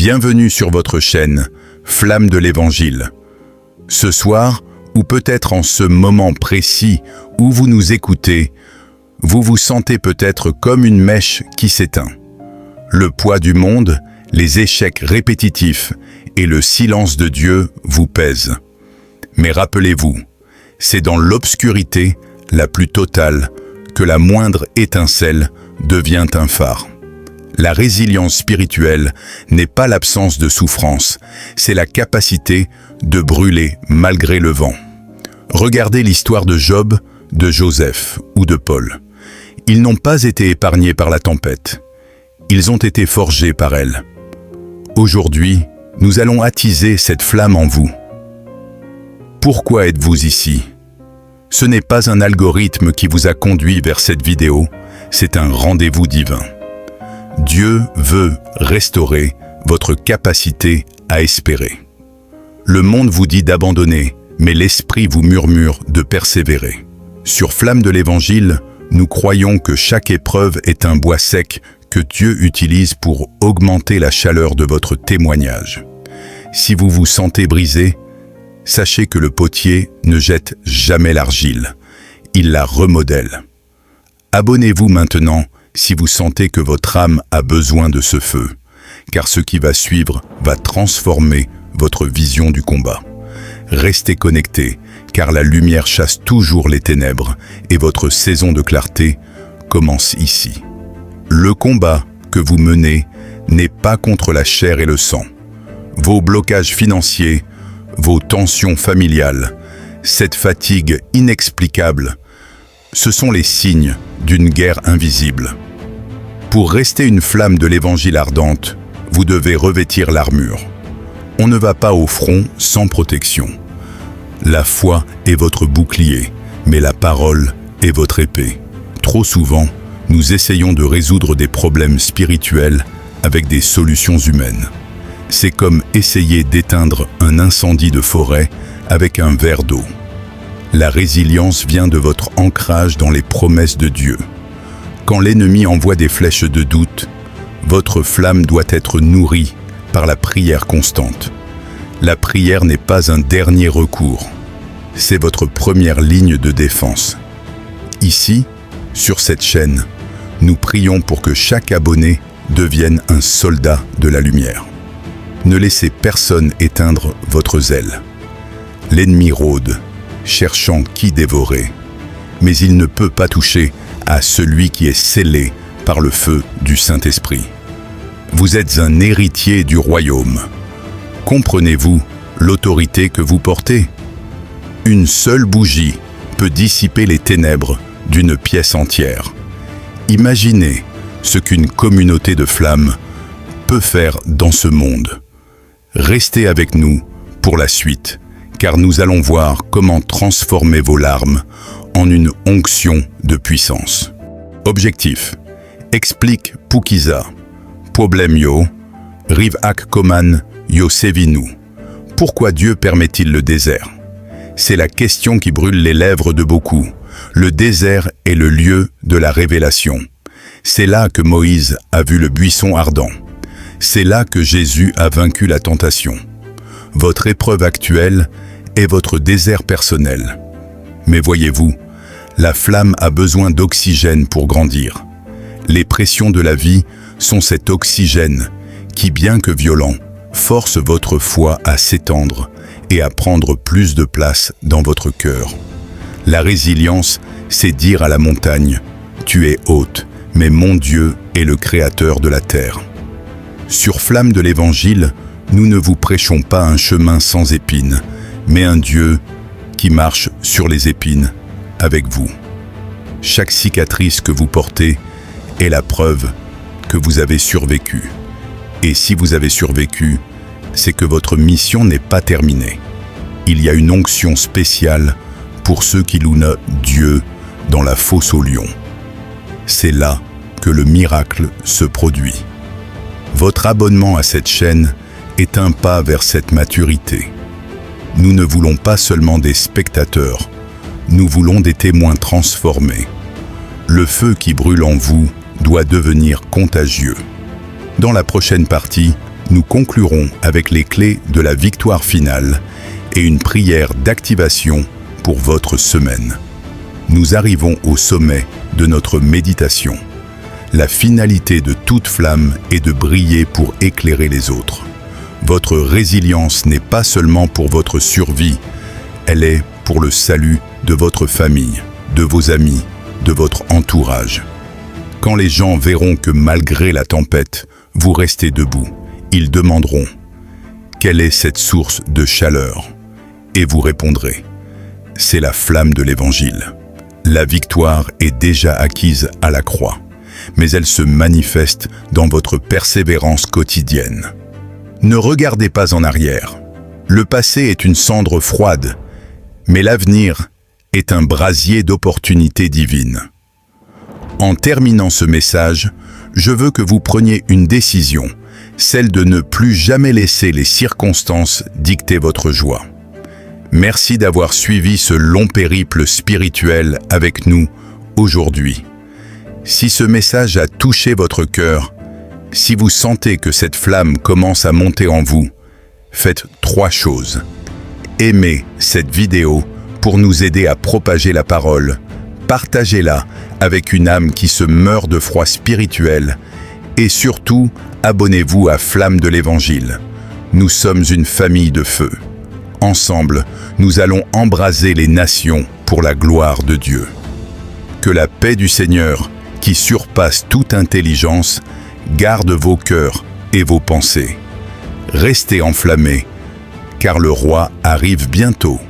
Bienvenue sur votre chaîne, Flamme de l'Évangile. Ce soir, ou peut-être en ce moment précis où vous nous écoutez, vous vous sentez peut-être comme une mèche qui s'éteint. Le poids du monde, les échecs répétitifs et le silence de Dieu vous pèsent. Mais rappelez-vous, c'est dans l'obscurité la plus totale que la moindre étincelle devient un phare. La résilience spirituelle n'est pas l'absence de souffrance, c'est la capacité de brûler malgré le vent. Regardez l'histoire de Job, de Joseph ou de Paul. Ils n'ont pas été épargnés par la tempête. Ils ont été forgés par elle. Aujourd'hui, nous allons attiser cette flamme en vous. Pourquoi êtes-vous ici? Ce n'est pas un algorithme qui vous a conduit vers cette vidéo, c'est un rendez-vous divin. Dieu veut restaurer votre capacité à espérer. Le monde vous dit d'abandonner, mais l'Esprit vous murmure de persévérer. Sur Flamme de l'Évangile, nous croyons que chaque épreuve est un bois sec que Dieu utilise pour augmenter la chaleur de votre témoignage. Si vous vous sentez brisé, sachez que le potier ne jette jamais l'argile, il la remodèle. Abonnez-vous maintenant si vous sentez que votre âme a besoin de ce feu, car ce qui va suivre va transformer votre vision du combat. Restez connectés, car la lumière chasse toujours les ténèbres et votre saison de clarté commence ici. Le combat que vous menez n'est pas contre la chair et le sang. Vos blocages financiers, vos tensions familiales, cette fatigue inexplicable, ce sont les signes d'une guerre invisible. Pour rester une flamme de l'Évangile ardente, vous devez revêtir l'armure. On ne va pas au front sans protection. La foi est votre bouclier, mais la parole est votre épée. Trop souvent, nous essayons de résoudre des problèmes spirituels avec des solutions humaines. C'est comme essayer d'éteindre un incendie de forêt avec un verre d'eau. La résilience vient de votre ancrage dans les promesses de Dieu. Quand l'ennemi envoie des flèches de doute, votre flamme doit être nourrie par la prière constante. La prière n'est pas un dernier recours, c'est votre première ligne de défense. Ici, sur cette chaîne, nous prions pour que chaque abonné devienne un soldat de la lumière. Ne laissez personne éteindre votre zèle. L'ennemi rôde, cherchant qui dévorer, mais il ne peut pas toucher à celui qui est scellé par le feu du Saint-Esprit. Vous êtes un héritier du royaume. Comprenez-vous l'autorité que vous portez? Une seule bougie peut dissiper les ténèbres d'une pièce entière. Imaginez ce qu'une communauté de flammes peut faire dans ce monde. Restez avec nous pour la suite, car nous allons voir comment transformer vos larmes en une onction de puissance. Objectif: explique Pukiza. Problème yo, rive ak koman yo sevinu. Pourquoi Dieu permet-il le désert? C'est la question qui brûle les lèvres de beaucoup. Le désert est le lieu de la révélation. C'est là que Moïse a vu le buisson ardent. C'est là que Jésus a vaincu la tentation. Votre épreuve actuelle est votre désert personnel. Mais voyez-vous, la flamme a besoin d'oxygène pour grandir. Les pressions de la vie sont cet oxygène qui, bien que violent, force votre foi à s'étendre et à prendre plus de place dans votre cœur. La résilience, c'est dire à la montagne « Tu es haute, mais mon Dieu est le créateur de la terre ». Sur Flamme de l'Évangile, nous ne vous prêchons pas un chemin sans épines, mais un Dieu qui marche sur les épines avec vous. Chaque cicatrice que vous portez est la preuve que vous avez survécu. Et si vous avez survécu, c'est que votre mission n'est pas terminée. Il y a une onction spéciale pour ceux qui louent Dieu dans la fosse aux lions. C'est là que le miracle se produit. Votre abonnement à cette chaîne est un pas vers cette maturité. Nous ne voulons pas seulement des spectateurs, nous voulons des témoins transformés. Le feu qui brûle en vous doit devenir contagieux. Dans la prochaine partie, nous conclurons avec les clés de la victoire finale et une prière d'activation pour votre semaine. Nous arrivons au sommet de notre méditation. La finalité de toute flamme est de briller pour éclairer les autres. Votre résilience n'est pas seulement pour votre survie, elle est pour le salut de votre famille, de vos amis, de votre entourage. Quand les gens verront que malgré la tempête, vous restez debout, ils demanderont « Quelle est cette source de chaleur ?» Et vous répondrez « C'est la flamme de l'Évangile. » La victoire est déjà acquise à la croix, mais elle se manifeste dans votre persévérance quotidienne. Ne regardez pas en arrière. Le passé est une cendre froide, mais l'avenir est un brasier d'opportunités divines. En terminant ce message, je veux que vous preniez une décision, celle de ne plus jamais laisser les circonstances dicter votre joie. Merci d'avoir suivi ce long périple spirituel avec nous aujourd'hui. Si ce message a touché votre cœur, si vous sentez que cette flamme commence à monter en vous, faites 3 choses. Aimez cette vidéo pour nous aider à propager la parole, partagez-la avec une âme qui se meurt de froid spirituel et surtout, abonnez-vous à Flamme de l'Évangile. Nous sommes une famille de feu. Ensemble, nous allons embraser les nations pour la gloire de Dieu. Que la paix du Seigneur, qui surpasse toute intelligence, garde vos cœurs et vos pensées. Restez enflammés, car le roi arrive bientôt.